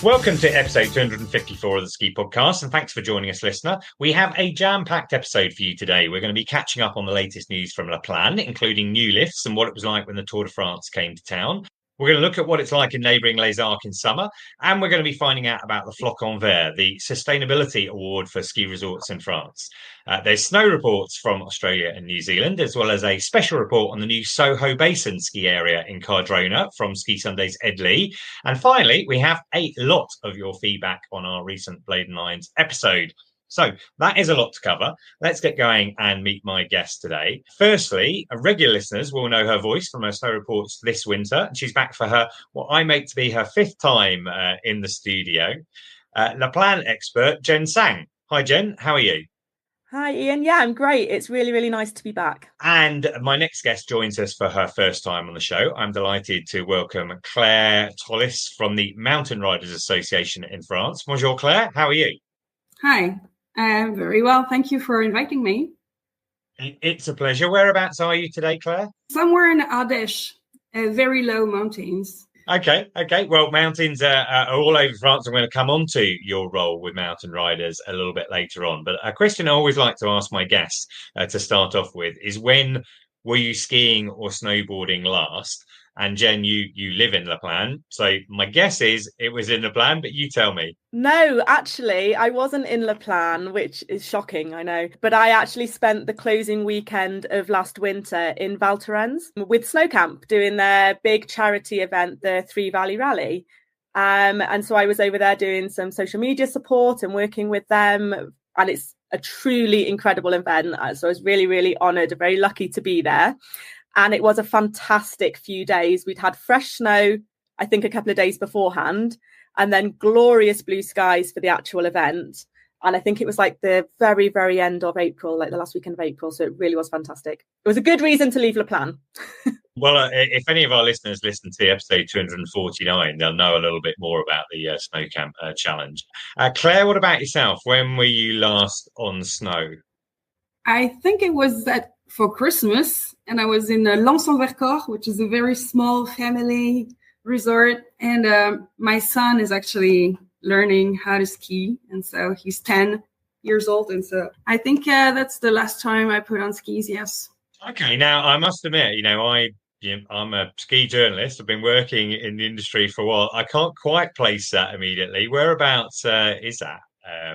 Welcome to episode 254 of the Ski Podcast, and thanks for joining us, listener. We have a jam-packed episode for you today. We're going to be catching up on the latest news from La Plagne, including new lifts and what it was like when the Tour de France came to town. We're going to look at what it's like in neighbouring Les Arcs in summer, and we're going to be finding out about the Flocon Vert, the Sustainability Award for ski resorts in France. There's snow reports from Australia and New Zealand, as well as a special report on the new Soho Basin ski area in Cardrona from Ski Sunday's Ed Leigh. And finally, we have a lot of your feedback on our recent Bladon Lines episode. So that is a lot to cover. Let's get going and meet my guest today. Firstly, regular listeners will know her voice from her snow reports this winter. And she's back for her, what I make to be her fifth time in the studio. La Plagne expert, Jen Tsang. Hi, Jen. How are you? Hi, Ian. Yeah, I'm great. It's really, really nice to be back. And my next guest joins us for her first time on the show. I'm delighted to welcome Claire Tollis from the Mountain Riders Association in France. Bonjour, Claire. How are you? Hi. Very well. Thank you for inviting me. It's a pleasure. Whereabouts are you today, Claire? Somewhere in Ardèche, very low mountains. Okay. Well, mountains are all over France. I'm going to come on to your role with mountain riders a little bit later on. But a question I always like to ask my guests to start off with is, when were you skiing or snowboarding last? And Jen, you live in La Plagne, so my guess is it was in La Plagne, but you tell me. No, actually, I wasn't in La Plagne, which is shocking, I know. But I actually spent the closing weekend of last winter in Val Thorens with Snow Camp, doing their big charity event, the Three Valley Rally. And so I was over there doing some social media support and working with them. And it's a truly incredible event. So I was really, really honoured, very lucky to be there. And it was a fantastic few days. We'd had fresh snow, I think, a couple of days beforehand, and then glorious blue skies for the actual event. And I think it was like the very, very end of April, like the last weekend of April. So it really was fantastic. It was a good reason to leave La Plagne. Well, if any of our listeners listen to episode 249, they'll know a little bit more about the Snow Camp Challenge. Claire, what about yourself? When were you last on snow? I think it was for Christmas, and I was in Lens-en-Vercors, which is a very small family resort. And my son is actually learning how to ski, and so he's 10 years old. And so I think that's the last time I put on skis, yes. Okay, now I must admit, I'm a ski journalist. I've been working in the industry for a while. I can't quite place that immediately. Whereabouts is that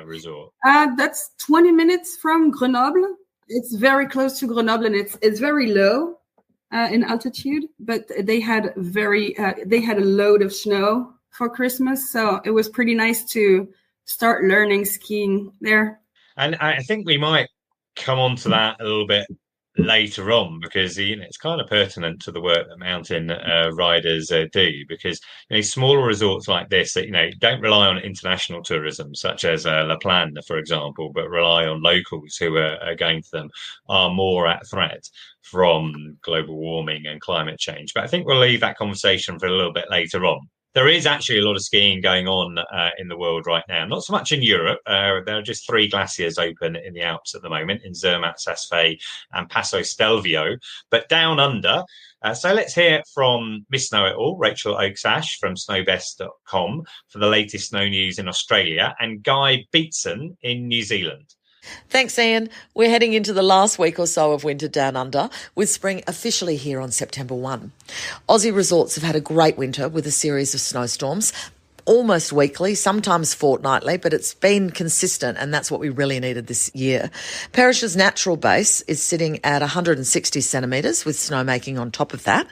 resort? That's 20 minutes from Grenoble. It's very close to Grenoble, and it's very low in altitude. But they had a load of snow for Christmas, so it was pretty nice to start learning skiing there. And I think we might come on to that a little bit later on, because it's kind of pertinent to the work that mountain riders do, because smaller resorts like this that don't rely on international tourism such as La Plagne, for example, but rely on locals who are going to them, are more at threat from global warming and climate change. But I think we'll leave that conversation for a little bit later on. There is actually a lot of skiing going on in the world right now. Not so much in Europe. There are just 3 glaciers open in the Alps at the moment, in Zermatt-Sasfay and Passo Stelvio. But down under, so let's hear from Miss Know-It-All, Rachael Oakes-Ash from snowbest.com for the latest snow news in Australia, and Guy Beatson in New Zealand. Thanks, Ian. We're heading into the last week or so of winter down under, with spring officially here on September 1. Aussie resorts have had a great winter with a series of snowstorms, almost weekly, sometimes fortnightly, but it's been consistent, and that's what we really needed this year. Parrish's natural base is sitting at 160 centimetres, with snowmaking on top of that,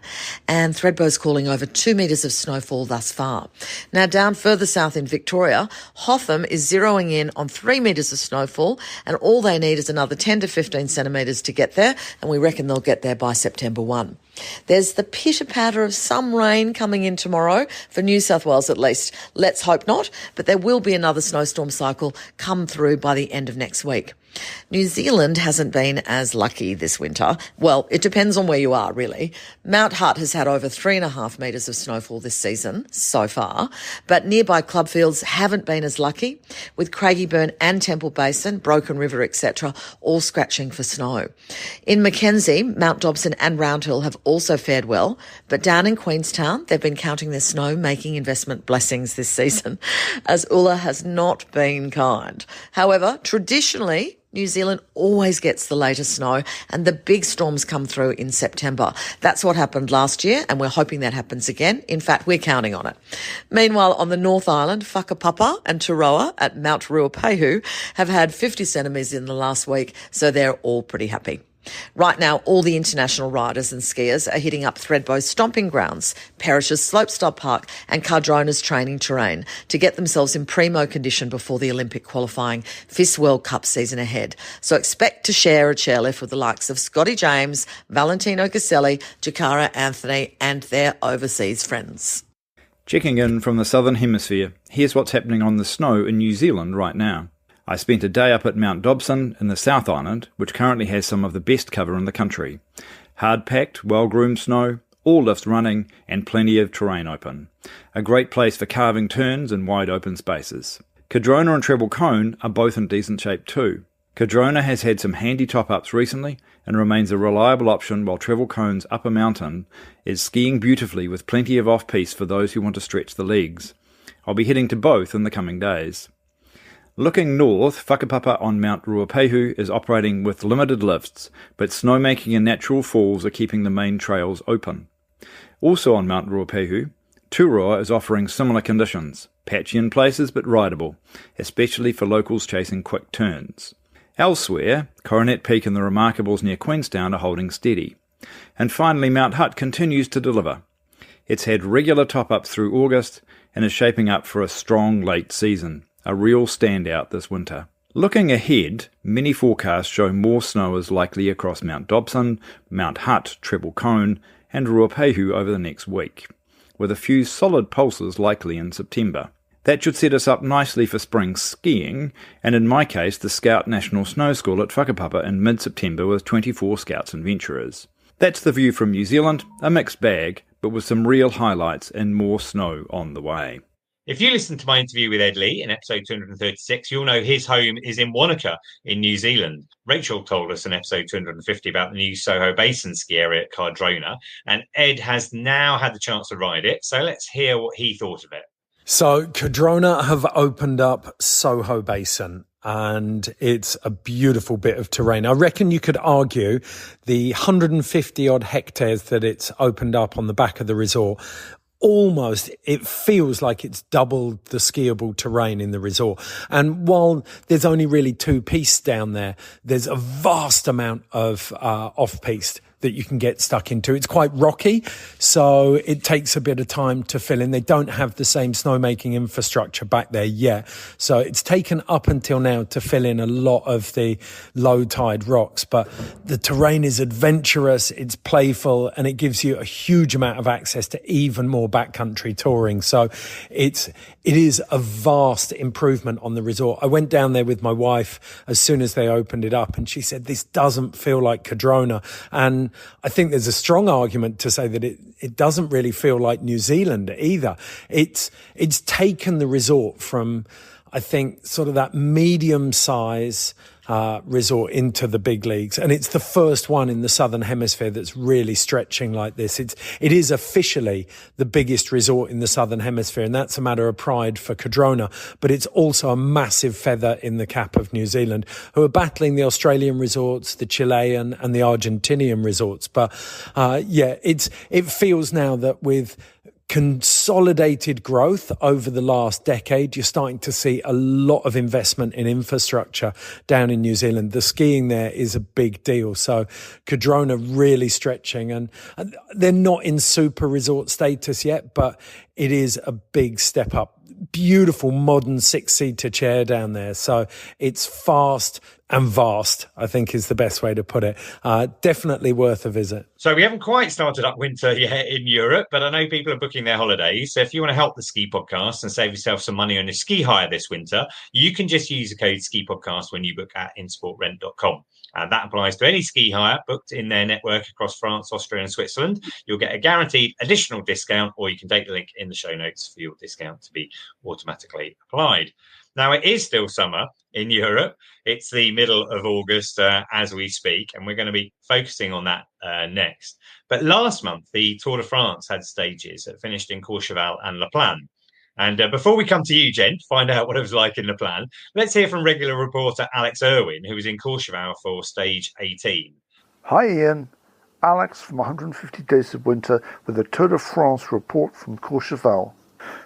and Thredbo's calling over 2 metres of snowfall thus far. Now, down further south in Victoria, Hotham is zeroing in on 3 metres of snowfall, and all they need is another 10 to 15 centimetres to get there, and we reckon they'll get there by September 1. There's the pitter-patter of some rain coming in tomorrow, for New South Wales at least. Let's hope not, but there will be another snowstorm cycle come through by the end of next week. New Zealand hasn't been as lucky this winter. Well, it depends on where you are, really. Mount Hutt has had over 3.5 metres of snowfall this season so far, but nearby clubfields haven't been as lucky, with Craigieburn and Temple Basin, Broken River, etc., all scratching for snow. In Mackenzie, Mount Dobson and Roundhill have also fared well, but down in Queenstown, they've been counting their snow-making investment blessings this season, as Ulla has not been kind. However, traditionally, New Zealand always gets the latest snow and the big storms come through in September. That's what happened last year and we're hoping that happens again. In fact, we're counting on it. Meanwhile, on the North Island, Whakapapa and Turoa at Mount Ruapehu have had 50 centimetres in the last week, so they're all pretty happy. Right now, all the international riders and skiers are hitting up Thredbo's stomping grounds, Parrish's slopestyle park and Cardrona's training terrain to get themselves in primo condition before the Olympic qualifying FIS World Cup season ahead. So expect to share a chairlift with the likes of Scotty James, Valentino Caselli, Jakara Anthony and their overseas friends. Checking in from the Southern Hemisphere, here's what's happening on the snow in New Zealand right now. I spent a day up at Mount Dobson in the South Island, which currently has some of the best cover in the country. Hard-packed, well-groomed snow, all lifts running, and plenty of terrain open. A great place for carving turns in wide open spaces. Cardrona and Treble Cone are both in decent shape too. Cardrona has had some handy top-ups recently and remains a reliable option, while Treble Cone's upper mountain is skiing beautifully with plenty of off-piste for those who want to stretch the legs. I'll be heading to both in the coming days. Looking north, Whakapapa on Mount Ruapehu is operating with limited lifts, but snowmaking and natural falls are keeping the main trails open. Also on Mount Ruapehu, Turoa is offering similar conditions, patchy in places but rideable, especially for locals chasing quick turns. Elsewhere, Coronet Peak and the Remarkables near Queenstown are holding steady. And finally, Mount Hutt continues to deliver. It's had regular top-ups through August and is shaping up for a strong late season. A real standout this winter. Looking ahead, many forecasts show more snow is likely across Mount Dobson, Mount Hutt, Treble Cone and Ruapehu over the next week, with a few solid pulses likely in September. That should set us up nicely for spring skiing, and in my case the Scout National Snow School at Whakapapa in mid-September with 24 Scouts and Venturers. That's the view from New Zealand, a mixed bag, but with some real highlights and more snow on the way. If you listen to my interview with Ed Leigh in episode 236, you'll know his home is in Wanaka in New Zealand. Rachel told us in episode 250 about the new Soho Basin ski area at Cardrona, and Ed has now had the chance to ride it, so let's hear what he thought of it. So Cardrona have opened up Soho Basin, and it's a beautiful bit of terrain. I reckon you could argue the 150 odd hectares that it's opened up on the back of the resort, almost, it feels like it's doubled the skiable terrain in the resort. And while there's only really two pistes down there, there's a vast amount of off-piste that you can get stuck into. It's quite rocky, so it takes a bit of time to fill in. They don't have the same snowmaking infrastructure back there yet, so it's taken up until now to fill in a lot of the low tide rocks. But the terrain is adventurous, it's playful, and it gives you a huge amount of access to even more backcountry touring. So it is a vast improvement on the resort. I went down there with my wife as soon as they opened it up, and she said, this doesn't feel like Cardrona. And I think there's a strong argument to say that it doesn't really feel like New Zealand either. It's taken the resort from, I think, sort of that medium size resort into the big leagues, and it's the first one in the Southern Hemisphere that's really stretching like this. It is officially the biggest resort in the Southern Hemisphere, and that's a matter of pride for Cardrona, but it's also a massive feather in the cap of New Zealand, who are battling the Australian resorts, the Chilean and the Argentinian resorts. But it feels now that with consolidated growth over the last decade, you're starting to see a lot of investment in infrastructure down in New Zealand. The skiing there is a big deal. So Cardrona really stretching, and they're not in super resort status yet, but it is a big step up. beautiful modern 6-seater chair down there. So it's fast and vast, I think is the best way to put it. Definitely worth a visit. So we haven't quite started up winter yet in Europe, but I know people are booking their holidays. So if you want to help the Ski Podcast and save yourself some money on your ski hire this winter, you can just use the code Ski Podcast when you book at insportrent.com. And that applies to any ski hire booked in their network across France, Austria and Switzerland. You'll get a guaranteed additional discount, or you can take the link in the show notes for your discount to be automatically applied. Now, it is still summer in Europe. It's the middle of August as we speak, and we're going to be focusing on that next. But last month, the Tour de France had stages that finished in Courchevel and La Plagne. And before we come to you, Jen, to find out what it was like in La Plagne, let's hear from regular reporter Alex Irwin, who was in Courchevel for stage 18. Hi, Ian. Alex from 150 Days of Winter with a Tour de France report from Courchevel.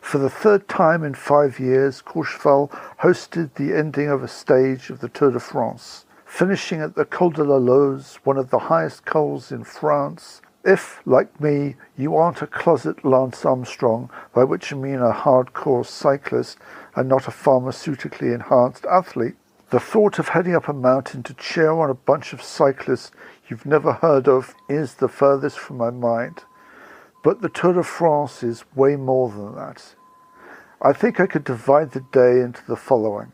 For the third time in 5 years, Courchevel hosted the ending of a stage of the Tour de France, finishing at the Col de la Loze, one of the highest cols in France. If, like me, you aren't a closet Lance Armstrong, by which I mean a hardcore cyclist and not a pharmaceutically enhanced athlete, the thought of heading up a mountain to cheer on a bunch of cyclists you've never heard of is the furthest from my mind. But the Tour de France is way more than that. I think I could divide the day into the following.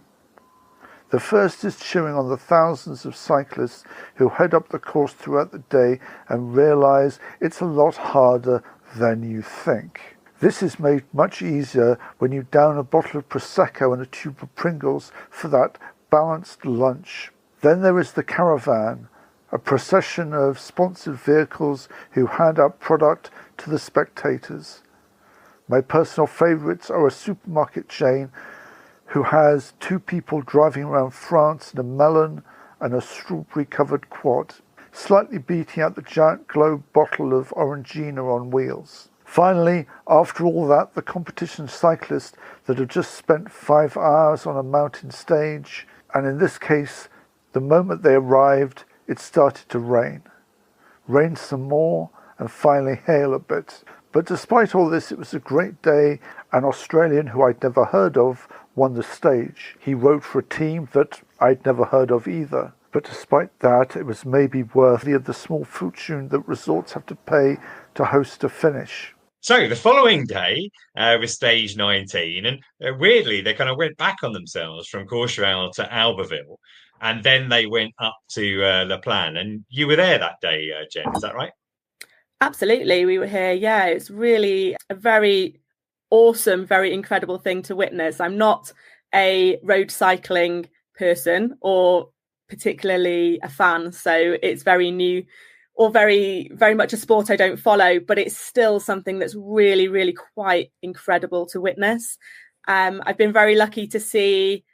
The first is cheering on the thousands of cyclists who head up the course throughout the day and realise it's a lot harder than you think. This is made much easier when you down a bottle of Prosecco and a tube of Pringles for that balanced lunch. Then there is the caravan, a procession of sponsored vehicles who hand out product to the spectators. My personal favourites are a supermarket chain who has 2 people driving around France in a melon and a strawberry-covered quad, slightly beating out the giant globe bottle of Orangina on wheels. Finally, after all that, the competition cyclists that have just spent 5 hours on a mountain stage, and in this case, the moment they arrived, it started to rain. Rain some more, and finally hail a bit. But despite all this, it was a great day. An Australian who I'd never heard of won the stage. He rode for a team that I'd never heard of either. But despite that, it was maybe worthy of the small fortune that resorts have to pay to host a finish. So the following day was stage 19, and weirdly, they kind of went back on themselves from Courchevel to Albertville, and then they went up to La Plagne. And you were there that day, Jen, is that right? Absolutely, we were here. Yeah, it's really a very awesome, very incredible thing to witness. I'm not a road cycling person or particularly a fan, so it's very new or very, very much a sport I don't follow, but it's still something that's really, really quite incredible to witness. I've been very lucky to see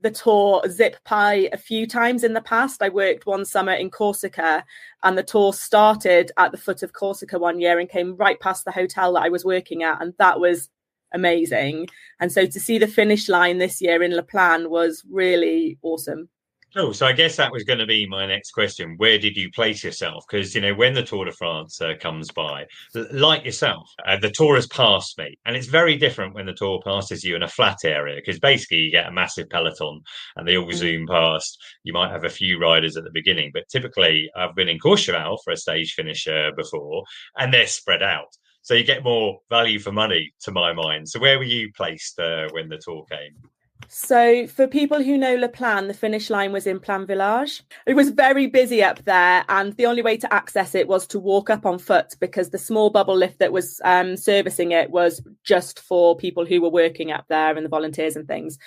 the Tour zip by a few times in the past. I worked one summer in Corsica, and the Tour started at the foot of Corsica one year and came right past the hotel that I was working at, and that was amazing. And so to see the finish line this year in La Plagne was really awesome. Oh, so I guess that was going to be my next question. Where did you place yourself? Because, you know, when the Tour de France comes by, like yourself, the Tour has passed me. And it's very different when the Tour passes you in a flat area, because basically you get a massive peloton and they all zoom past. You might have a few riders at the beginning, but typically I've been in Courchevel for a stage finish before, and they're spread out. So you get more value for money, to my mind. So where were you placed when the Tour came? So for people who know La Plagne, the finish line was in Plagne Village. It was very busy up there, and the only way to access it was to walk up on foot, because the small bubble lift that was servicing it was just for people who were working up there and the volunteers and things.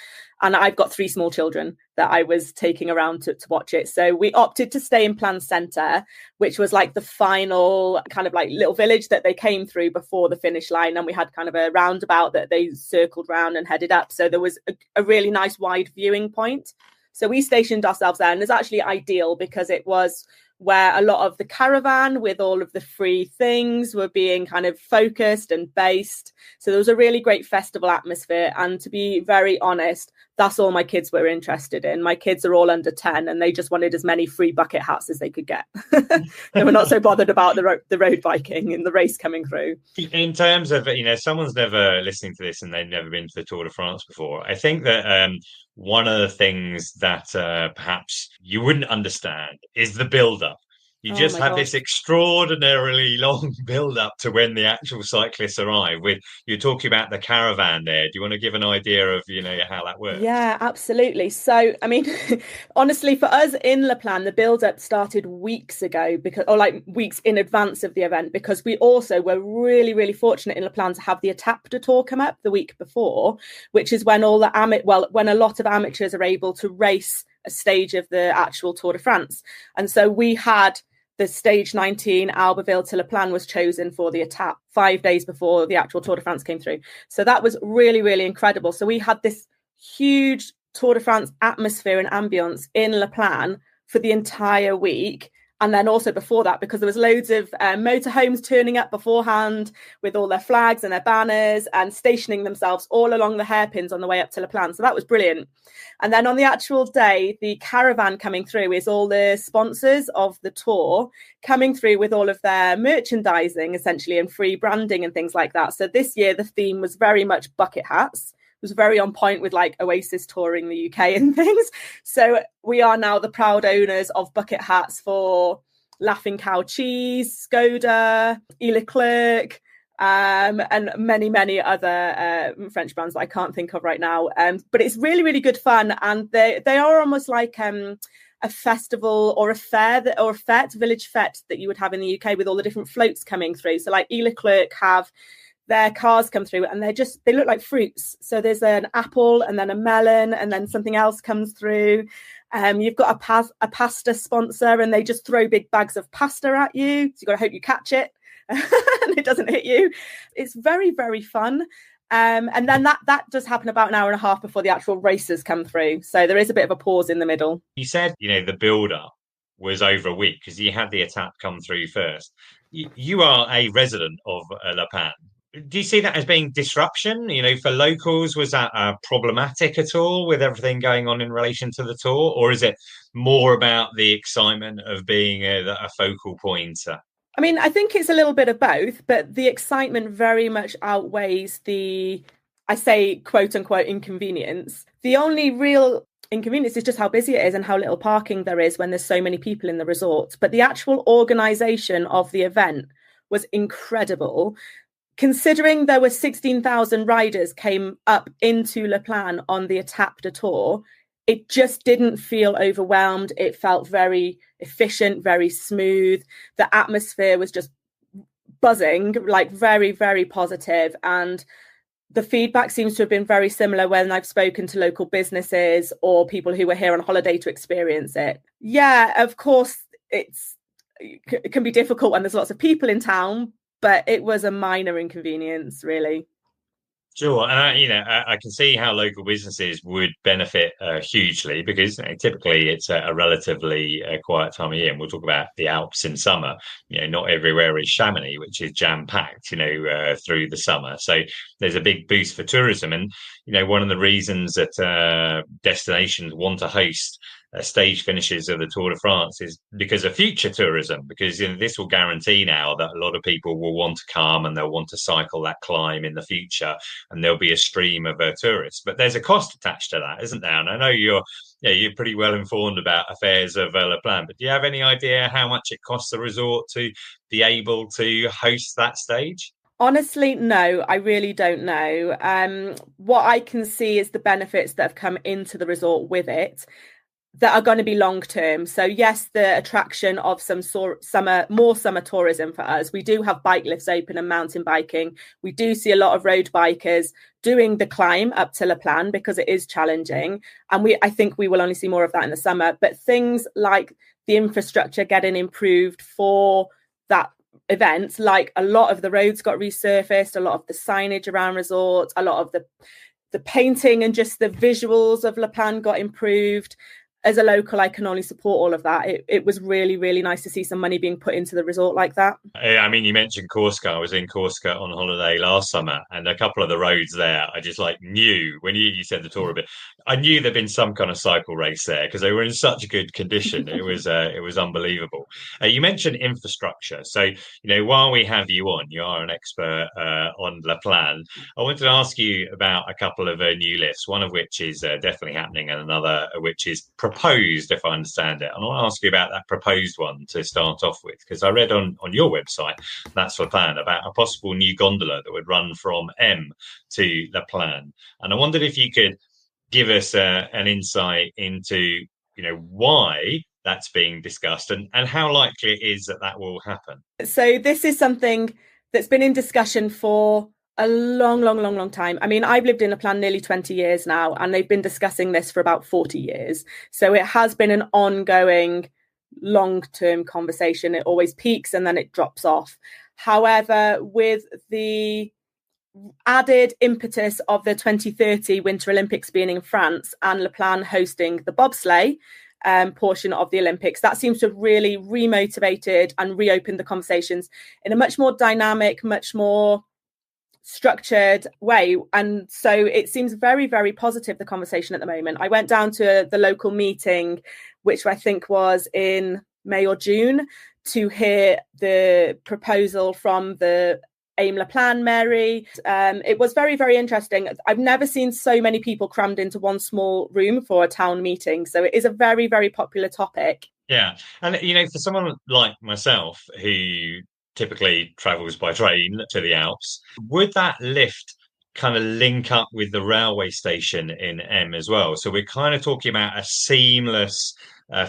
And I've got 3 small children that I was taking around to watch it. So we opted to stay in Plagne Centre, which was like the final kind of like little village that they came through before the finish line. And we had kind of a roundabout that they circled round and headed up. So there was a really nice wide viewing point. So we stationed ourselves there, and it's actually ideal because it was where a lot of the caravan with all of the free things were being kind of focused and based. So there was a really great festival atmosphere. And to be very honest, That's all my kids were interested in. My kids are all under 10 and they just wanted as many free bucket hats as they could get. They were not so bothered about the road biking and the race coming through. In terms of, someone's never listening to this and they've never been to the Tour de France before. I think that one of the things that perhaps you wouldn't understand is the build-up. You just have this extraordinarily long build-up to when the actual cyclists arrive. You're talking about the caravan there. Do you want to give an idea of, how that works? Yeah, absolutely. So, I mean, honestly, for us in La Plagne, the build-up started weeks ago, weeks in advance of the event, because we also were really, really fortunate in La Plagne to have the Etape de Tour come up the week before, which is when when a lot of amateurs are able to race a stage of the actual Tour de France. And so we had the stage 19 Albertville to La Plagne was chosen for the Etape 5 days before the actual Tour de France came through. So that was really, really incredible. So we had this huge Tour de France atmosphere and ambience in La Plagne for the entire week. And then also before that, because there was loads of motorhomes turning up beforehand with all their flags and their banners and stationing themselves all along the hairpins on the way up to La Plagne. So that was brilliant. And then on the actual day, the caravan coming through is all the sponsors of the tour coming through with all of their merchandising, essentially, and free branding and things like that. So this year, the theme was very much bucket hats. Was very on point with like Oasis touring the UK and things. So we are now the proud owners of bucket hats for Laughing Cow Cheese, Skoda, Leclerc, and many, many other French brands that I can't think of right now. But it's really, really good fun. And they are almost like a festival or a fair or a fete, village fete that you would have in the UK with all the different floats coming through. So like Leclerc have their cars come through and they look like fruits. So there's an apple and then a melon and then something else comes through. You've got a pasta sponsor and they just throw big bags of pasta at you. So you've got to hope you catch it and it doesn't hit you. It's very, very fun. And then that does happen about an hour and a half before the actual races come through. So there is a bit of a pause in the middle. You said, the build-up was over a week because you had the Etape come through first. You are a resident of La Plagne. Do you see that as being disruption? For locals, was that problematic at all with everything going on in relation to the tour? Or is it more about the excitement of being a focal point? I mean, I think it's a little bit of both, but the excitement very much outweighs I say, quote unquote, inconvenience. The only real inconvenience is just how busy it is and how little parking there is when there's so many people in the resort. But the actual organisation of the event was incredible. Considering there were 16,000 riders came up into La Plagne on the Etape de Tour, it just didn't feel overwhelmed. It felt very efficient, very smooth. The atmosphere was just buzzing, like very, very positive. And the feedback seems to have been very similar when I've spoken to local businesses or people who were here on holiday to experience it. Yeah, of course, it can be difficult when there's lots of people in town, but it was a minor inconvenience, really. Sure. And, I can see how local businesses would benefit hugely because typically it's a relatively quiet time of year. And we'll talk about the Alps in summer. Not everywhere is Chamonix, which is jam-packed, through the summer. So there's a big boost for tourism. And, one of the reasons that destinations want to host stage finishes of the Tour de France is because of future tourism, because this will guarantee now that a lot of people will want to come and they'll want to cycle that climb in the future, and there'll be a stream of tourists. But there's a cost attached to that, isn't there? And I know you're pretty well informed about affairs of La Plagne, but do you have any idea how much it costs the resort to be able to host that stage? Honestly, no, I really don't know. What I can see is the benefits that have come into the resort with it that are going to be long term. So yes, the attraction of some more summer tourism for us. We do have bike lifts open and mountain biking. We do see a lot of road bikers doing the climb up to La Plagne because it is challenging. And I think we will only see more of that in the summer. But things like the infrastructure getting improved for that event, like a lot of the roads got resurfaced, a lot of the signage around resorts, a lot of the painting and just the visuals of La Plagne got improved. as a local, I can only support all of that. It was really, really nice to see some money being put into the resort like that. I mean, you mentioned Corsica. I was in Corsica on holiday last summer, and a couple of the roads there, I just like knew when you said the tour a bit, I knew there'd been some kind of cycle race there because they were in such good condition. It was unbelievable. You mentioned infrastructure, so while we have you on, you are an expert on La Plagne. I wanted to ask you about a couple of new lifts, one of which is definitely happening, and another which is proposed, if I understand it. And I want to ask you about that proposed one to start off with, because I read on your website, that's La Plagne, about a possible new gondola that would run from M to La Plagne. And I wondered if you could give us an insight into, why that's being discussed and how likely it is that will happen. So this is something that's been in discussion for a long time. I mean, I've lived in La Plagne nearly 20 years now, and they've been discussing this for about 40 years. So it has been an ongoing long-term conversation. It always peaks and then it drops off. However, with the added impetus of the 2030 Winter Olympics being in France and La Plagne hosting the bobsleigh portion of the Olympics, that seems to have really remotivated and reopened the conversations in a much more dynamic, much more structured way. And so it seems very, very positive, the conversation at the moment. I went down to the local meeting, which I think was in May or June, to hear the proposal from the Aim La Plagne Mary. It was very, very interesting. I've never seen so many people crammed into one small room for a town meeting. So it is a very, very popular topic. Yeah. And, for someone like myself who typically travels by train to the Alps, would that lift kind of link up with the railway station in M as well? So we're kind of talking about a seamless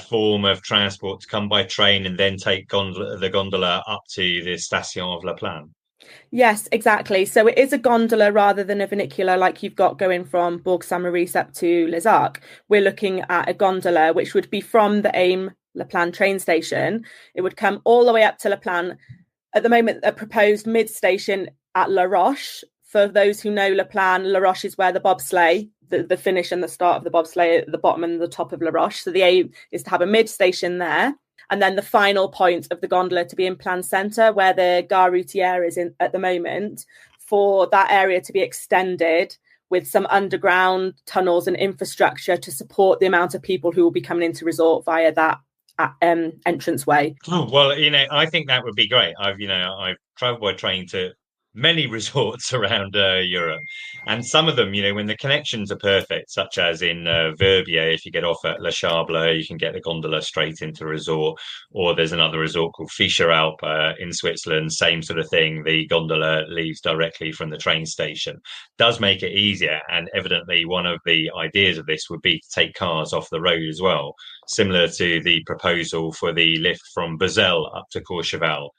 form of transport to come by train and then take the gondola up to the Station of La Plagne. Yes, exactly. So it is a gondola rather than a funicular like you've got going from Bourg Saint-Maurice up to Les Arcs. We're looking at a gondola which would be from the Aim La Plagne train station. It would come all the way up to La Plagne. At the moment, a proposed mid-station at La Roche. For those who know La Plagne, La Roche is where the bobsleigh, the finish and the start of the bobsleigh at the bottom and the top of La Roche. So the aim is to have a mid-station there. And then the final point of the gondola to be in Plagne Centre, where the Gare Routière is in at the moment, for that area to be extended with some underground tunnels and infrastructure to support the amount of people who will be coming into resort via that entranceway. Oh, well, I think that would be great. I've traveled by train to many resorts around Europe, and some of them, when the connections are perfect, such as in Verbier, if you get off at Le Charblet, you can get the gondola straight into a resort, or there's another resort called Fischer Alp in Switzerland, same sort of thing. The gondola leaves directly from the train station. Does make it easier, and evidently one of the ideas of this would be to take cars off the road as well, similar to the proposal for the lift from Basel up to Courchevel.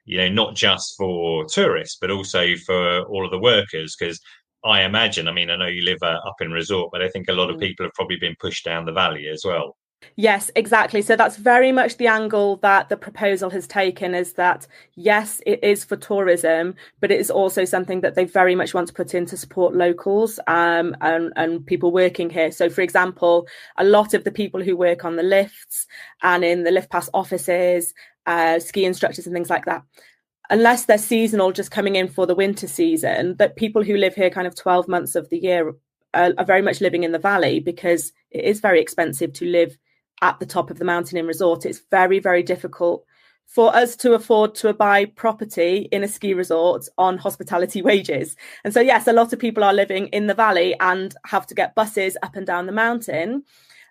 Not just for tourists, but also for all of the workers. Because I imagine, I know you live up in resort, but I think a lot of people have probably been pushed down the valley as well. Yes, exactly. So that's very much the angle that the proposal has taken, is that, yes, it is for tourism, but it is also something that they very much want to put in to support locals and people working here. So, for example, a lot of the people who work on the lifts and in the lift pass offices, ski instructors and things like that, unless they're seasonal, just coming in for the winter season, that people who live here kind of 12 months of the year are very much living in the valley, because it is very expensive to live at the top of the mountain in resort. It's very, very difficult for us to afford to buy property in a ski resort on hospitality wages. And so, yes, a lot of people are living in the valley and have to get buses up and down the mountain.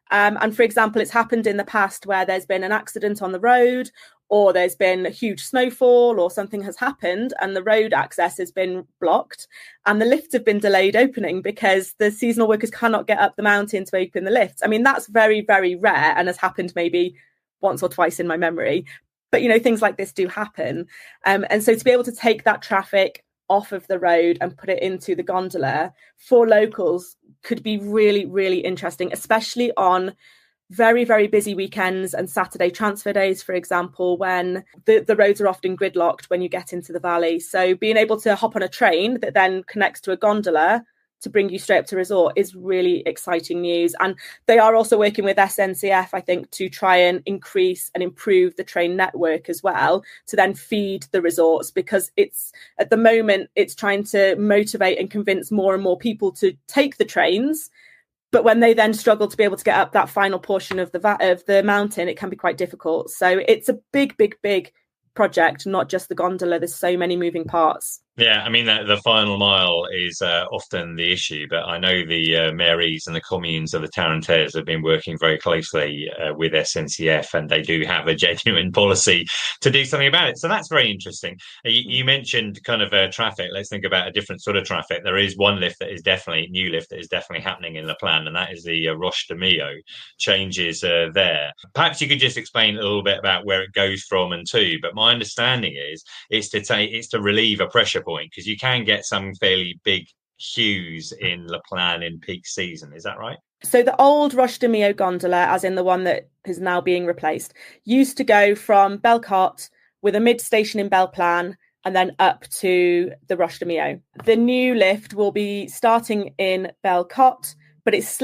And for example, it's happened in the past where there's been an accident on the road, or there's been a huge snowfall, or something has happened and the road access has been blocked and the lifts have been delayed opening because the seasonal workers cannot get up the mountain to open the lifts. That's very, very rare and has happened maybe once or twice in my memory. But, things like this do happen. And so to be able to take that traffic off of the road and put it into the gondola for locals could be really, really interesting, especially on very, very busy weekends and Saturday transfer days, for example, when the roads are often gridlocked when you get into the valley. So being able to hop on a train that then connects to a gondola to bring you straight up to resort is really exciting news. And they are also working with SNCF, I think, to try and increase and improve the train network as well, to then feed the resorts, because it's at the moment it's trying to motivate and convince more and more people to take the trains. But when they then struggle to be able to get up that final portion of the mountain, it can be quite difficult. So it's a big, big, big project, not just the gondola. There's so many moving parts. Yeah, I mean, the final mile is often the issue, but I know the mairies and the communes of the Tarentaise have been working very closely with SNCF, and they do have a genuine policy to do something about it. So that's very interesting. You mentioned kind of traffic. Let's think about a different sort of traffic. There is one lift that is definitely, new lift that is definitely happening in the plan, and that is the Roche de Mio changes there. Perhaps you could just explain a little bit about where it goes from and to, but my understanding is it's to relieve a pressure point, because you can get some fairly big queues in La Plagne in peak season. Is that right? So the old Roche de Mio gondola, as in the one that is now being replaced, used to go from Belcotte with a mid-station in Belplagne and then up to the Roche de Mio. The new lift will be starting in Belcotte, but it's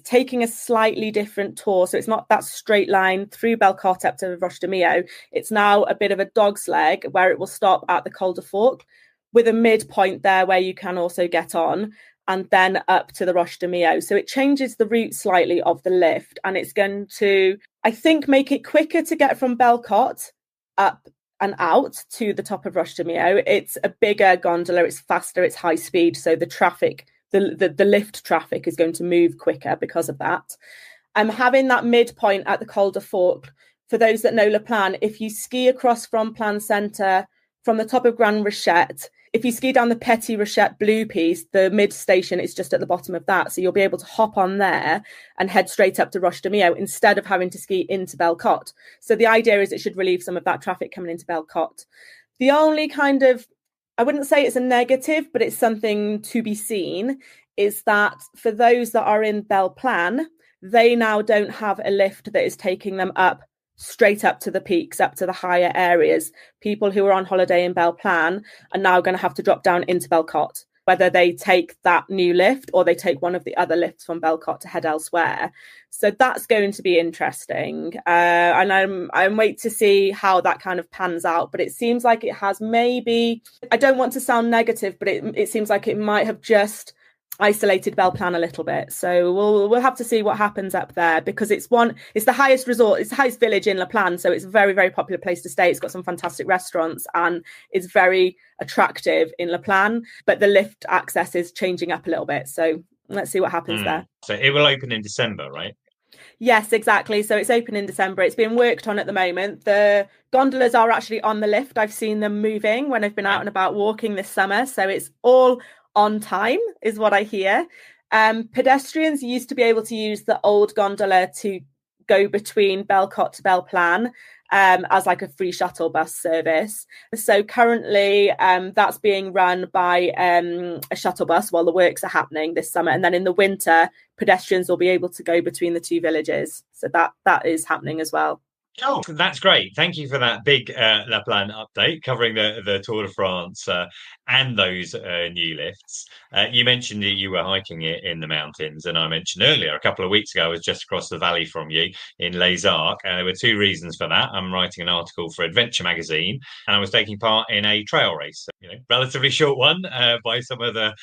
taking a slightly different tour. So it's not that straight line through Belcotte up to Roche de Mio. It's now a bit of a dog's leg, where it will stop at the Col de Fork, with a midpoint there where you can also get on, and then up to the Roche de Mio. So it changes the route slightly of the lift, and it's going to, I think, make it quicker to get from Belcotte up and out to the top of Roche de Mio. It's a bigger gondola, it's faster, it's high speed, so the traffic, the lift traffic is going to move quicker because of that. Having that midpoint at the Col de Fork, for those that know La Plagne, if you ski across from Plagne Centre, from the top of Grand Rochette, if you ski down the Petit Rochette Blue piece, the mid station is just at the bottom of that. So you'll be able to hop on there and head straight up to Roche de Mio instead of having to ski into Belcotte. So the idea is it should relieve some of that traffic coming into Belcotte. The only kind of, I wouldn't say it's a negative, but it's something to be seen, is that for those that are in Belplagne, they now don't have a lift that is taking them up straight up to the peaks, up to the higher areas. People who are on holiday in Belplagne are now going to have to drop down into Belcotte, whether they take that new lift or they take one of the other lifts from Belcotte to head elsewhere. So that's going to be interesting. And I'm wait to see how that kind of pans out. But it seems like it has maybe, I don't want to sound negative, but it seems like it might have just isolated Belplagne a little bit. So we'll have to see what happens up there, because it's the highest resort, it's the highest village in La Plagne, so it's a very, very popular place to stay. It's got some fantastic restaurants and it's very attractive in La Plagne, but the lift access is changing up a little bit. So let's see what happens there. So it will open in December, right? Yes, exactly. So it's open in December. It's being worked on at the moment. The gondolas are actually on the lift. I've seen them moving when I've been out and about walking this summer. So it's all on time is what I hear. Pedestrians used to be able to use the old gondola to go between Belcotte to Belplagne as like a free shuttle bus service. So currently that's being run by a shuttle bus while the works are happening this summer. And then in the winter, pedestrians will be able to go between the two villages. So that is happening as well. Oh, that's great. Thank you for that big La Plagne update covering the Tour de France and those new lifts. You mentioned that you were hiking in the mountains, and I mentioned earlier, a couple of weeks ago, I was just across the valley from you in Les Arcs, and there were two reasons for that. I'm writing an article for Adventure magazine, and I was taking part in a trail race, relatively short one by some of the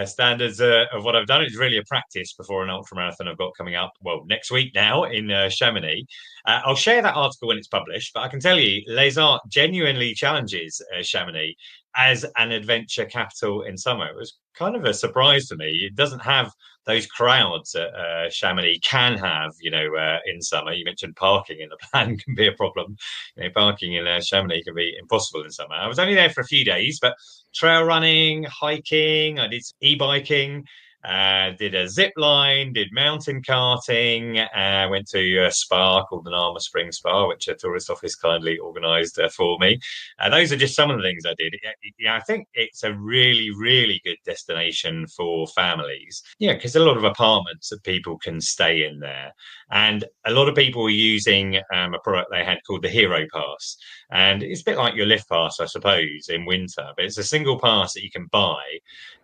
standards of what I've done. It's really a practice before an ultramarathon I've got coming up, well, next week now in Chamonix. I'll share that article when it's published, but I can tell you Les Arcs genuinely challenges Chamonix as an adventure capital in summer. It was kind of a surprise to me. It doesn't have those crowds that Chamonix can have, in summer. You mentioned parking in the plan can be a problem. Parking in Chamonix can be impossible in summer. I was only there for a few days, but trail running, hiking, I did e-biking. did a zip line, did mountain karting, went to a spa called the Narma Spring Spa, which a tourist office kindly organised for me. Those are just some of the things I did. Yeah, I think it's a really, really good destination for families. Yeah, because a lot of apartments that people can stay in there. And a lot of people were using a product they had called the Hero Pass. And it's a bit like your lift pass, I suppose, in winter, but it's a single pass that you can buy.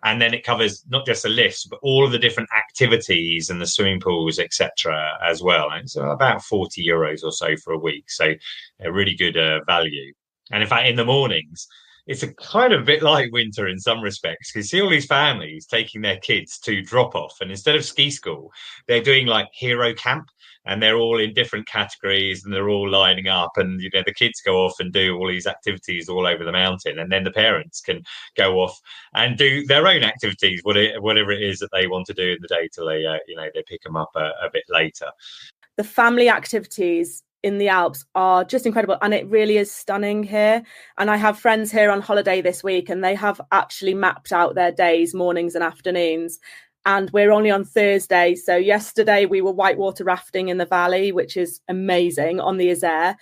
And then it covers not just the lifts, but all of the different activities and the swimming pools, etc., as well. And it's about €40 or so for a week. So a really good value. And in fact, in the mornings, it's a kind of bit like winter in some respects, because you see all these families taking their kids to drop off. And instead of ski school, they're doing like hero camp. And they're all in different categories and they're all lining up. And, you know, the kids go off and do all these activities all over the mountain. And then the parents can go off and do their own activities, whatever it is that they want to do in the day till they, they pick them up a bit later. The family activities in the Alps are just incredible. And it really is stunning here. And I have friends here on holiday this week and they have actually mapped out their days, mornings and afternoons. And we're only on Thursday. So yesterday we were whitewater rafting in the valley, which is amazing, on the Isère.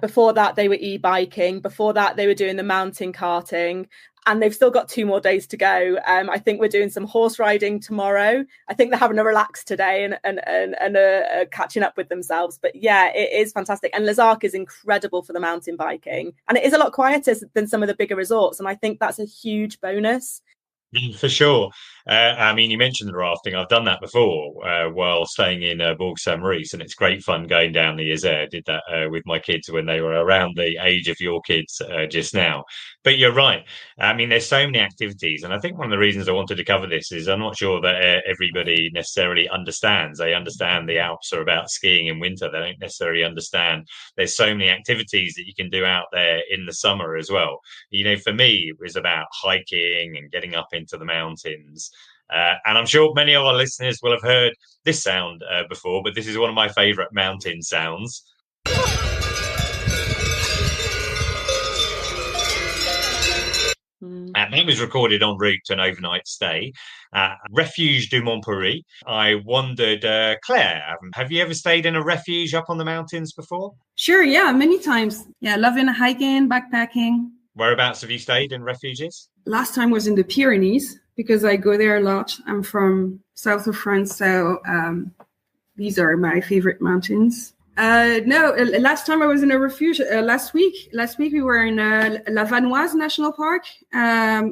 Before that, they were e-biking. Before that, they were doing the mountain karting. And they've still got 2 more days to go. I think we're doing some horse riding tomorrow. I think they're having a relax today and catching up with themselves. But yeah, it is fantastic. And Les Arcs is incredible for the mountain biking. And it is a lot quieter than some of the bigger resorts. And I think that's a huge bonus. For sure. I mean, you mentioned the rafting. I've done that before while staying in Bourg Saint-Maurice, and it's great fun going down the Isère. I did that with my kids when they were around the age of your kids just now. But you're right. I mean, there's so many activities, and I think one of the reasons I wanted to cover this is I'm not sure that everybody necessarily understands. They understand the Alps are about skiing in winter. They don't necessarily understand there's so many activities that you can do out there in the summer as well. You know, for me, it was about hiking and getting up into the mountains. And I'm sure many of our listeners will have heard this sound before, but this is one of my favourite mountain sounds. And that was recorded en route to an overnight stay at Refuge du Montparis. I wondered, Claire, have you ever stayed in a refuge up on the mountains before? Sure, yeah, many times. Yeah, loving hiking, backpacking. Whereabouts have you stayed in refuges? Last time was in the Pyrenees, because I go there a lot. I'm from south of France, so these are my favorite mountains. Last time I was in a refuge last week. Last week we were in La Vanoise National Park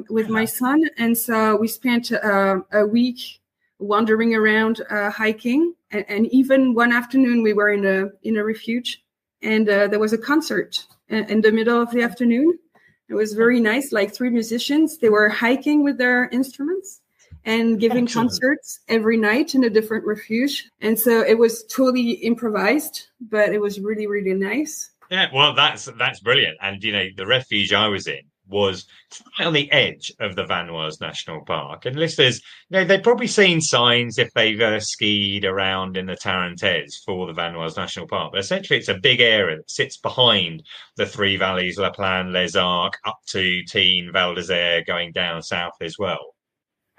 with my son, and so we spent a week wandering around hiking, and even one afternoon we were in a refuge, and there was a concert in the middle of the afternoon. It was very nice, like 3 musicians. They were hiking with their instruments and giving concerts every night in a different refuge. And so it was totally improvised, but it was really, really nice. Yeah, well, that's brilliant. And, you know, the refuge I was in was right on the edge of the Vanoise National Park. And listeners, you know, they've probably seen signs if they've skied around in the Tarentaise for the Vanoise National Park. But essentially, it's a big area that sits behind the 3 valleys, La Plagne, Les Arcs, up to Tignes, Val d'Isère, going down south as well.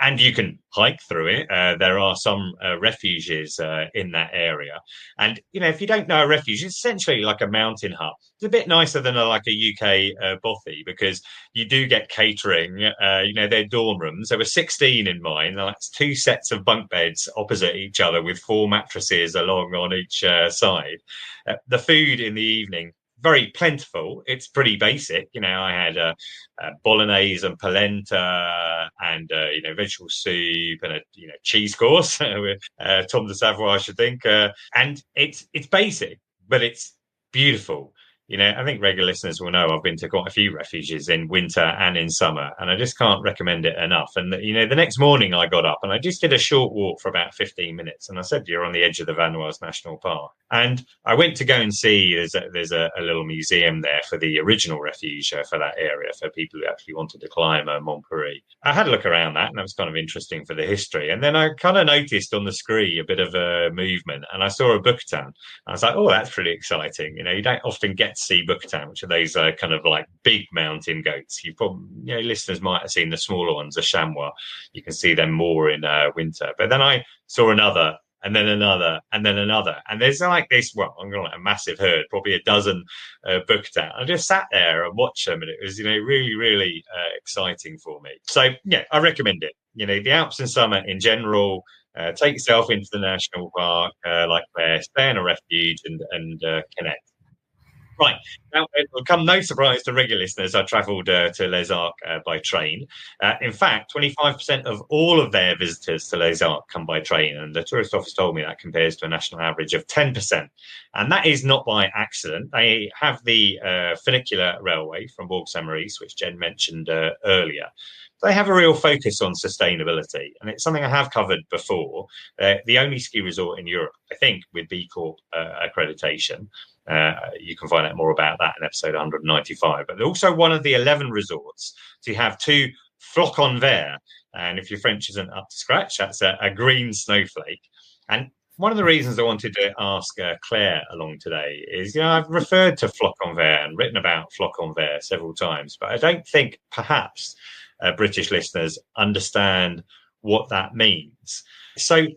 And you can hike through it. There are some refuges in that area. And, you know, if you don't know a refuge, it's essentially like a mountain hut. It's a bit nicer than like a UK bothy, because you do get catering. They're dorm rooms. There were 16 in mine. That's 2 sets of bunk beds opposite each other with 4 mattresses along on each side. The food in the evening, very plentiful. It's pretty basic. You know, I had bolognese and polenta and, vegetable soup and a, cheese course with Tom de Savoie, I should think. And it's basic, but it's beautiful. You know, I think regular listeners will know I've been to quite a few refuges in winter and in summer, and I just can't recommend it enough. And, the next morning I got up and I just did a short walk for about 15 minutes. And I said, you're on the edge of the Vanoise National Park. And I went to go and see, there's a little museum there for the original refuge for that area, for people who actually wanted to climb Montparis. I had a look around that, and that was kind of interesting for the history. And then I kind of noticed on the screen a bit of a movement, and I saw a bouquetin. I was like, oh, that's pretty exciting. You know, you don't often get yet to see Bukatan, which are those kind of like big mountain goats. You probably, listeners might have seen the smaller ones, the chamois. You can see them more in winter. But then I saw another, and then another, and then another. And there's like this, I'm going to like a massive herd, probably a dozen Bukatan. I just sat there and watched them, and it was, really, really exciting for me. So, yeah, I recommend it. The Alps in summer in general, take yourself into the national park, like Claire, stay in a refuge and connect. Right. Now, it will come no surprise to regular listeners. I travelled to Les Arcs by train. In fact, 25% of all of their visitors to Les Arcs come by train. And the tourist office told me that compares to a national average of 10%. And that is not by accident. They have the funicular railway from Bourg-Saint-Maurice, which Jen mentioned earlier. They have a real focus on sustainability. And it's something I have covered before. The only ski resort in Europe, I think, with B Corp accreditation. You can find out more about that in episode 195. But also one of the 11 resorts to have 2 Flocon Vert. And if your French isn't up to scratch, that's a green snowflake. And one of the reasons I wanted to ask Claire along today is, I've referred to Flocon Vert and written about Flocon Vert several times, but I don't think perhaps British listeners understand what that means. So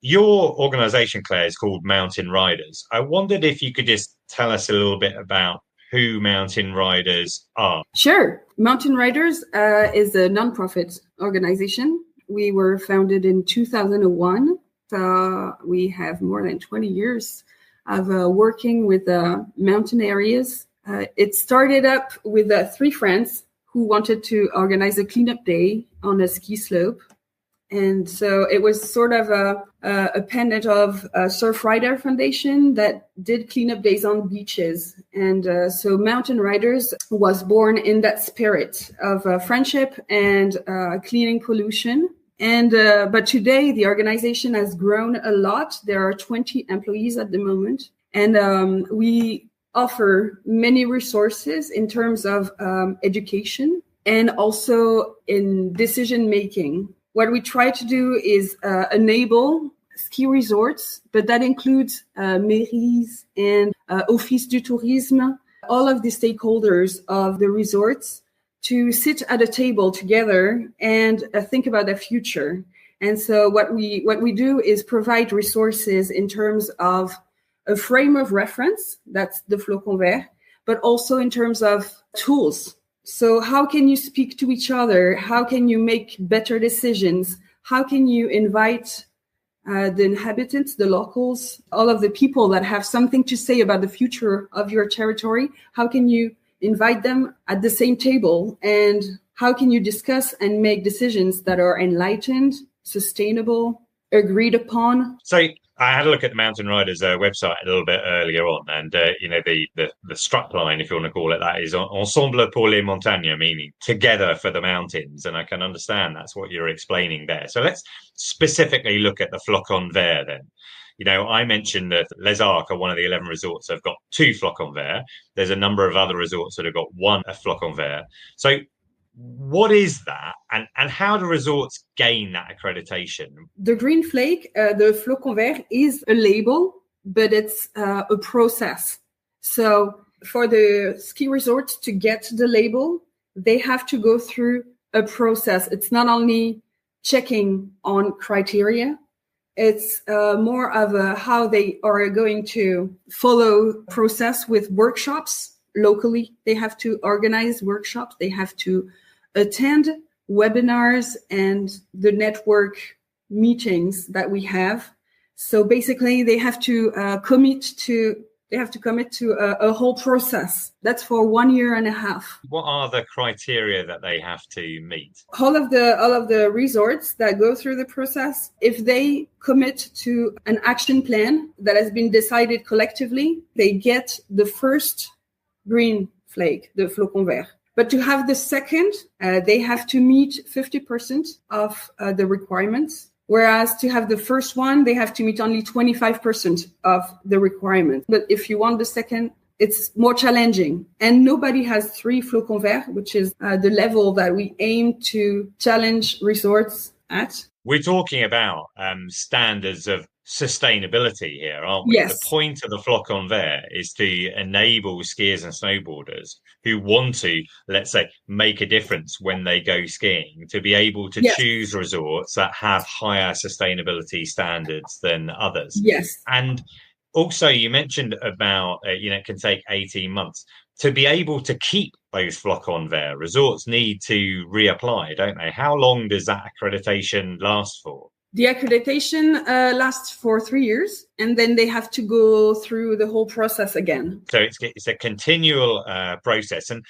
your organisation, Claire, is called Mountain Riders. I wondered if you could just tell us a little bit about who Mountain Riders are. Sure. Mountain Riders is a non-profit organisation. We were founded in 2001. We have more than 20 years of working with mountain areas. It started up with 3 friends who wanted to organize a cleanup day on a ski slope. And so it was sort of a pendant of a Surf Rider Foundation that did cleanup days on beaches. And so Mountain Riders was born in that spirit of friendship and cleaning pollution. And but today the organization has grown a lot. There are 20 employees at the moment. And we offer many resources in terms of education and also in decision making. What we try to do is enable ski resorts, but that includes mairies and Office du Tourisme, all of the stakeholders of the resorts to sit at a table together and think about the future. And so what we do is provide resources in terms of a frame of reference, that's the Flocon Vert, but also in terms of tools. So how can you speak to each other? How can you make better decisions? How can you invite the inhabitants, the locals, all of the people that have something to say about the future of your territory? How can you invite them at the same table? And how can you discuss and make decisions that are enlightened, sustainable, agreed upon? So I had a look at the Mountain Riders website a little bit earlier on, and the strapline, if you want to call it that, is Ensemble pour les montagnes, meaning together for the mountains. And I can understand that's what you're explaining there. So let's specifically look at the Flocon Vert then. I mentioned that Les Arcs are one of the 11 resorts that have got 2 Flocon Vert. There's a number of other resorts that have got 1 Flocon Vert. So what is that, and how do resorts gain that accreditation? The green flake, the Flocon Vert, is a label, but it's a process. So for the ski resorts to get the label, they have to go through a process. It's not only checking on criteria, it's more of how they are going to follow process with workshops. Locally, they have to organize workshops. They have to attend webinars and the network meetings that we have. So basically, they have to commit to a whole process. That's for 1.5 years. What are the criteria that they have to meet? All of the resorts that go through the process, if they commit to an action plan that has been decided collectively, they get the first green flake, the Flocon Vert. But to have the second, they have to meet 50% of the requirements. Whereas to have the first one, they have to meet only 25% of the requirements. But if you want the second, it's more challenging. And nobody has 3 Flocon Vert, which is the level that we aim to challenge resorts at. We're talking about standards of sustainability here, aren't we? Yes. The point of the Flocon Vert is to enable skiers and snowboarders who want to, let's say, make a difference when they go skiing, to be able to choose resorts that have higher sustainability standards than others. Yes. And also, you mentioned about, it can take 18 months. To be able to keep those Flocon Vert, resorts need to reapply, don't they? How long does that accreditation last for? The accreditation lasts for 3 years, and then they have to go through the whole process again. So it's a continual process. And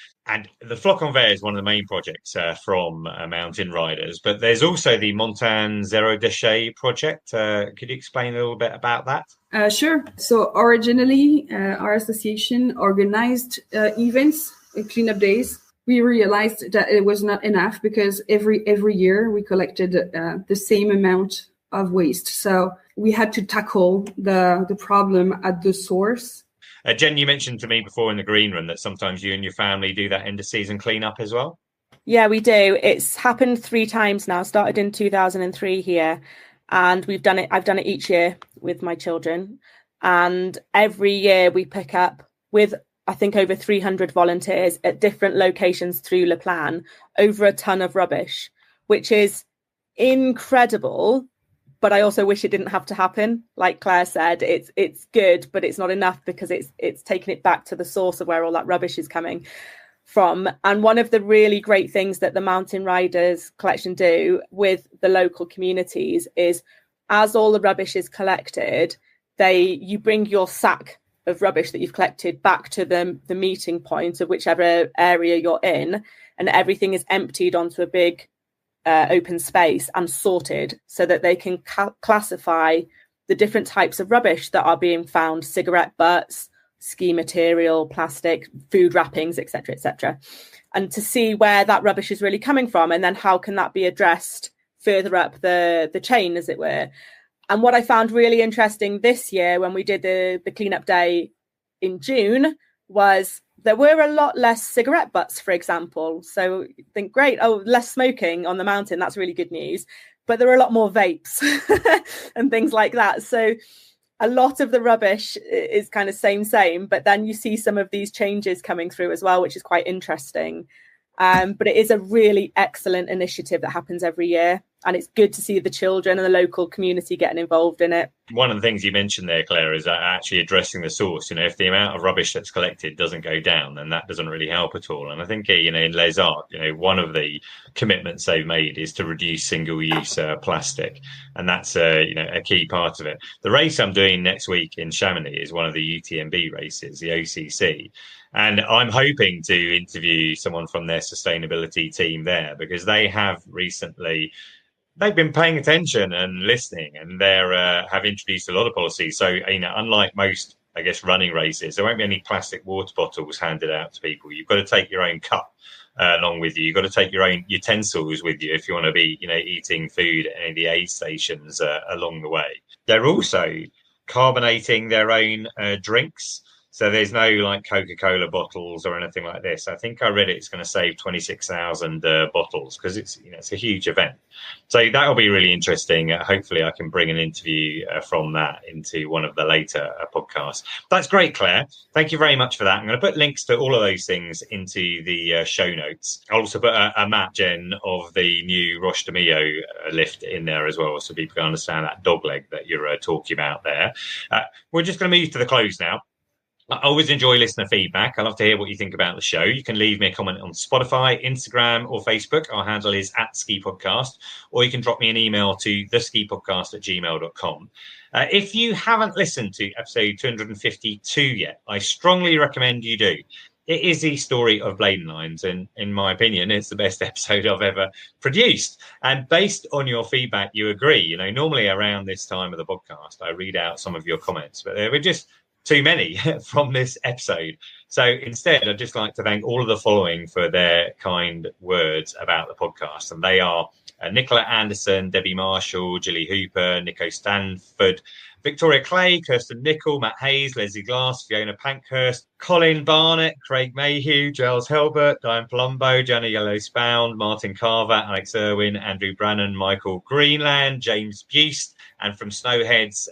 the Flocon Vert is one of the main projects from Mountain Riders, but there's also the Montagne Zero Dechet project. Could you explain a little bit about that? Sure. So originally, our association organized events, cleanup days. We realized that it was not enough because every year we collected the same amount of waste. So we had to tackle the problem at the source. Jen, you mentioned to me before in the green room that sometimes you and your family do that end of season cleanup as well. Yeah, we do. It's happened 3 times now. Started in 2003 here, and we've done it. I've done it each year with my children, and every year we pick up with, I think, over 300 volunteers at different locations through Le Plagne, over a ton of rubbish, which is incredible. But I also wish it didn't have to happen. Like Claire said, it's good, but it's not enough because it's taking it back to the source of where all that rubbish is coming from. And one of the really great things that the Mountain Riders collection do with the local communities is, as all the rubbish is collected, you bring your sack of rubbish that you've collected back to the meeting point of whichever area you're in, and everything is emptied onto a big open space and sorted so that they can classify the different types of rubbish that are being found: cigarette butts, ski material, plastic, food wrappings, etc., and to see where that rubbish is really coming from, and then how can that be addressed further up the chain, as it were. And what I found really interesting this year when we did the cleanup day in June was there were a lot less cigarette butts, for example. So you think, great, less smoking on the mountain. That's really good news. But there were a lot more vapes and things like that. So a lot of the rubbish is kind of same, but then you see some of these changes coming through as well, which is quite interesting. But it is a really excellent initiative that happens every year. And it's good to see the children and the local community getting involved in it. One of the things you mentioned there, Claire, is actually addressing the source. If the amount of rubbish that's collected doesn't go down, then that doesn't really help at all. And I think, in Les Arcs, one of the commitments they've made is to reduce single-use plastic. And that's, a key part of it. The race I'm doing next week in Chamonix is one of the UTMB races, the OCC. And I'm hoping to interview someone from their sustainability team there, because they have recently... they've been paying attention and listening, and they have introduced a lot of policies. So, unlike most, I guess, running races, there won't be any plastic water bottles handed out to people. You've got to take your own cup along with you. You've got to take your own utensils with you if you want to be, eating food at any of the aid stations along the way. They're also carbonating their own drinks. So there's no Coca-Cola bottles or anything like this. I think I read it's going to save 26,000 bottles because it's a huge event. So that'll be really interesting. Hopefully I can bring an interview from that into one of the later podcasts. That's great, Claire. Thank you very much for that. I'm going to put links to all of those things into the show notes. I'll also put a map, Jen, of the new Roche de Mio lift in there as well, so people can understand that dog leg that you're talking about there. We're just going to move to the close now. I always enjoy listener feedback. I love to hear what you think about the show. You can leave me a comment on Spotify, Instagram, or Facebook. Our handle is @skipodcast, or you can drop me an email to theskipodcast@gmail.com. If you haven't listened to episode 252 yet, I strongly recommend you do. It is the story of Bladon Lines, and in my opinion, it's the best episode I've ever produced. And based on your feedback, you agree. Normally around this time of the podcast, I read out some of your comments, but they were just too many from this episode. So instead, I'd just like to thank all of the following for their kind words about the podcast. And they are Nicola Anderson, Debbie Marshall, Jilly Hooper, Nico Stanford, Victoria Clay, Kirsten Nicholl, Matt Hayes, Leslie Glass, Fiona Parkhurst, Colin Barnett, Craig Mayhew, Giles Helbert, Diane Palumbo, Jana Yellowlees-Bound, Martin Carver, Alex Irwin, Andrew Brannan, Michael Greenland, James Buist, and from Snowheads,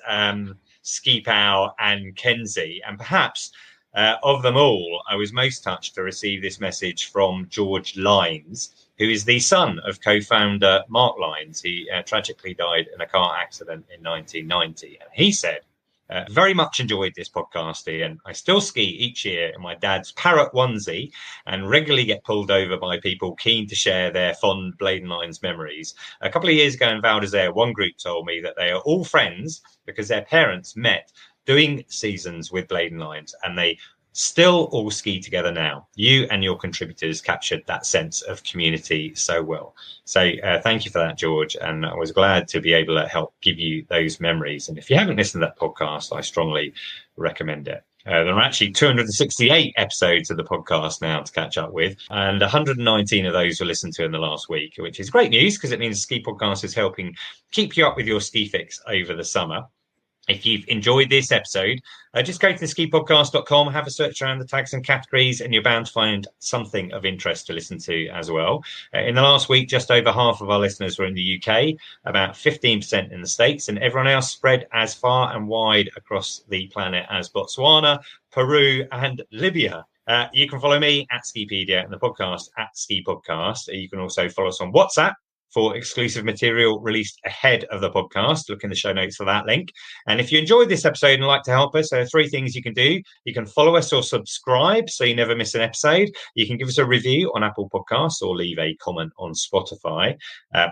Ski Pow and Kenzie. And perhaps of them all, I was most touched to receive this message from George Lines, who is the son of co-founder Mark Lines. He tragically died in a car accident in 1990. And he said, very much enjoyed this podcast, Iain. I still ski each year in my dad's parrot onesie and regularly get pulled over by people keen to share their fond Bladon Lines memories. A couple of years ago in Val d'Isère, one group told me that they are all friends because their parents met doing seasons with Bladon Lines, and they still all ski together now. You and your contributors captured that sense of community so well. So thank you for that, George. And I was glad to be able to help give you those memories. And if you haven't listened to that podcast, I strongly recommend it. There are actually 268 episodes of the podcast now to catch up with, and 119 of those were listened to in the last week, which is great news because it means Ski Podcast is helping keep you up with your ski fix over the summer. If you've enjoyed this episode, just go to theskipodcast.com, have a search around the tags and categories, and you're bound to find something of interest to listen to as well. In the last week, just over half of our listeners were in the UK, about 15% in the States, and everyone else spread as far and wide across the planet as Botswana, Peru, and Libya. You can follow me at Skipedia and the podcast at Ski Podcast. You can also follow us on WhatsApp for exclusive material released ahead of the podcast. Look in the show notes for that link. And if you enjoyed this episode and like to help us, there are three things you can do. You can follow us or subscribe so you never miss an episode. You can give us a review on Apple Podcasts or leave a comment on Spotify.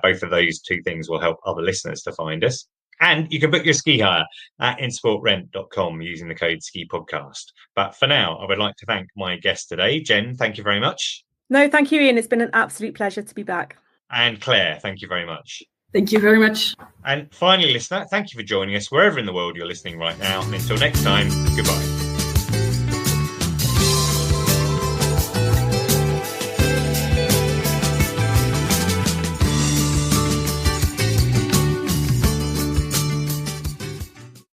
Both of those two things will help other listeners to find us. And you can book your ski hire at insportrent.com using the code SKIPODCAST. But for now, I would like to thank my guest today. Jen, thank you very much. No, thank you, Iain. It's been an absolute pleasure to be back. And Claire, thank you very much. Thank you very much. And finally, listener, thank you for joining us wherever in the world you're listening right now. And until next time, goodbye.